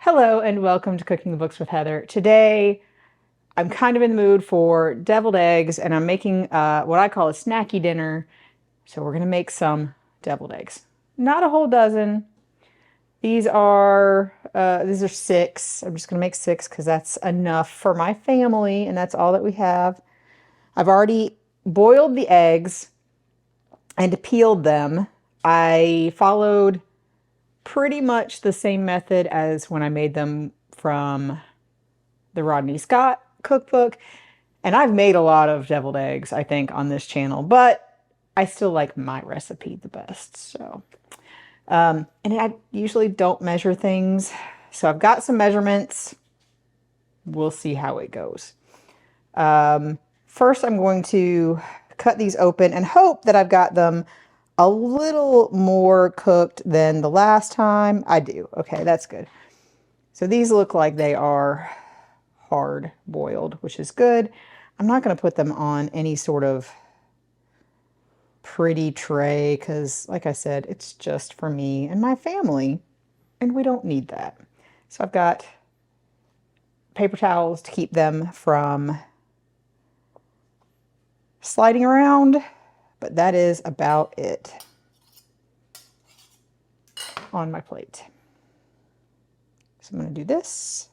Hello and welcome to Cooking the Books with Heather. Today, I'm kind of in the mood for deviled eggs and I'm making what I call a snacky dinner. So we're going to make some deviled eggs. Not a whole dozen. These are six. I'm just going to make six because that's enough for my family and that's all that we have. I've already boiled the eggs and peeled them. I followed pretty much the same method as when I made them from the Rodney Scott cookbook. And I've made a lot of deviled eggs, I think, on this channel, but I still like my recipe the best. And I usually don't measure things. So I've got some measurements. We'll see how it goes. First, I'm going to cut these open and hope that I've got them a little more cooked than the last time. I do. Okay, that's good. So these look like they are hard boiled, which is good. I'm not going to put them on any sort of pretty tray because, like I said, it's just for me and my family, and we don't need that. So I've got paper towels to keep them from sliding around, but that is about it on my plate. So I'm going to do this.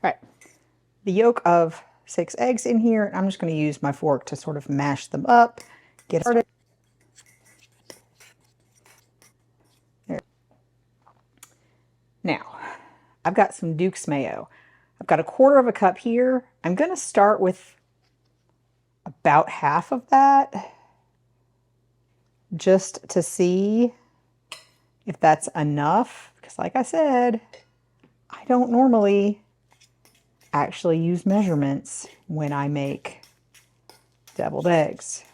All right, the yolk of 6 eggs in here. I'm just going to use my fork to sort of mash them up, get started. There. Now, I've got some Duke's mayo. I've got 1/4 cup here. I'm going to start with about half of that just to see if that's enough. Because like I said, I don't normally actually use measurements when I make deviled eggs.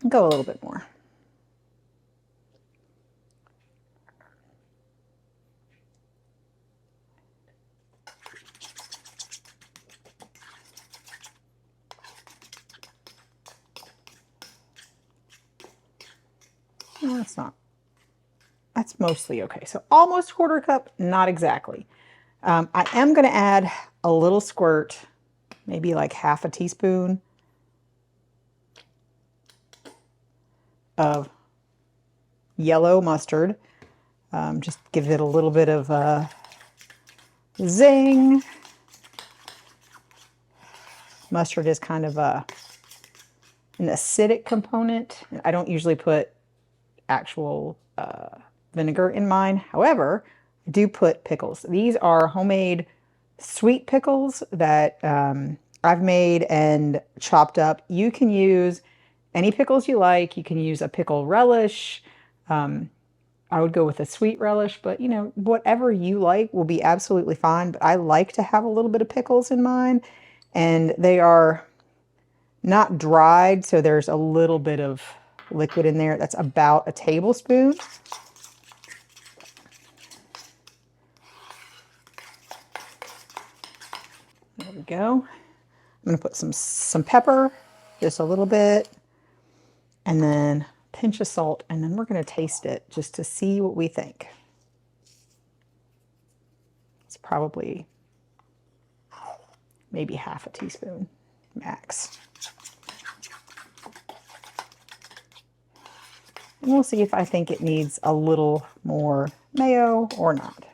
Go a little bit more. No, that's not. That's mostly okay. So almost 1/4 cup, not exactly. I am going to add a little squirt, maybe like half a teaspoon of yellow mustard. Just give it a little bit of zing. Mustard is kind of an acidic component. I don't usually put actual vinegar in mine. However, I do put pickles. These are homemade sweet pickles that I've made and chopped up. You can use any pickles you like. You can use a pickle relish. I would go with a sweet relish, but you know, whatever you like will be absolutely fine. But I like to have a little bit of pickles in mine, and they are not dried, so there's a little bit of liquid in there. That's about a tablespoon. There we go. I'm going to put some pepper, just a little bit, and then a pinch of salt, and then we're going to taste it just to see what we think. It's probably maybe half a teaspoon max. And we'll see if I think it needs a little more mayo or not.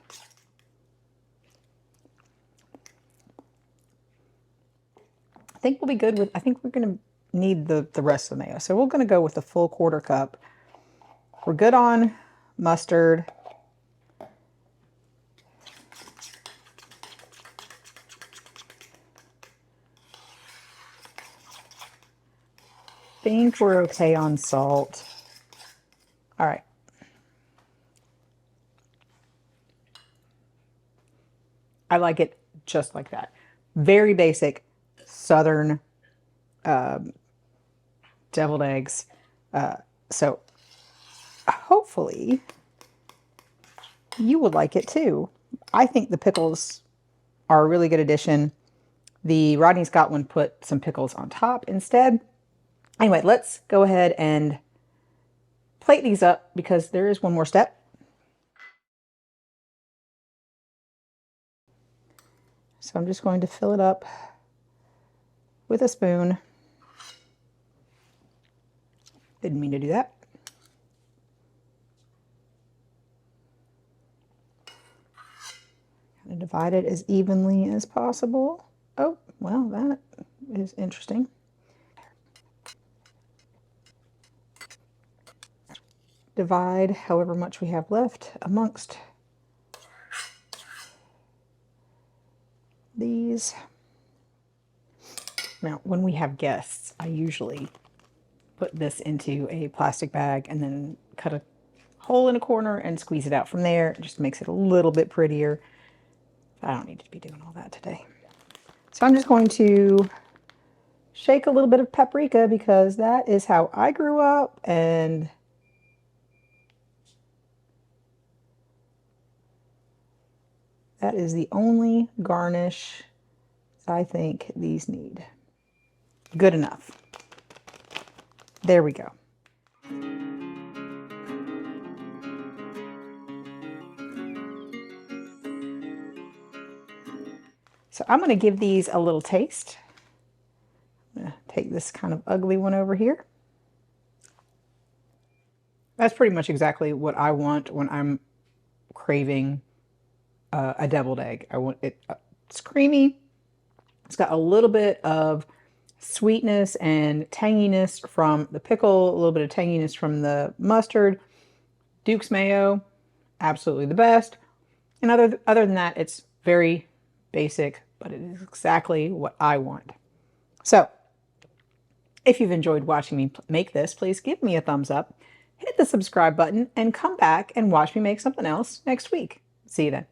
I think we'll be good with, I think we're going to need the rest of the mayo. So we're going to go with the full 1/4 cup. We're good on mustard. Think we're okay on salt. All right. I like it just like that. Very basic Southern deviled eggs. So hopefully you would like it too. I think the pickles are a really good addition. The Rodney Scott one put some pickles on top instead. Anyway, let's go ahead and plate these up because there is one more step. So I'm just going to fill it up with a spoon. Didn't mean to do that. Kind of divide it as evenly as possible. Oh, well, that is interesting. Divide however much we have left amongst these. Now, when we have guests, I usually put this into a plastic bag and then cut a hole in a corner and squeeze it out from there. It just makes it a little bit prettier. I don't need to be doing all that today. So I'm just going to shake a little bit of paprika because that is how I grew up, and that is the only garnish I think these need. Good enough. There we go. So I'm going to give these a little taste. I'm going to take this kind of ugly one over here. That's pretty much exactly what I want when I'm craving a deviled egg. I want it, it's creamy. It's got a little bit of sweetness and tanginess from the pickle, a little bit of tanginess from the mustard. Duke's mayo, absolutely the best. And other than that, it's very basic, but it is exactly what I want. So, if you've enjoyed watching me make this, please give me a thumbs up, hit the subscribe button, and come back and watch me make something else next week. See you then.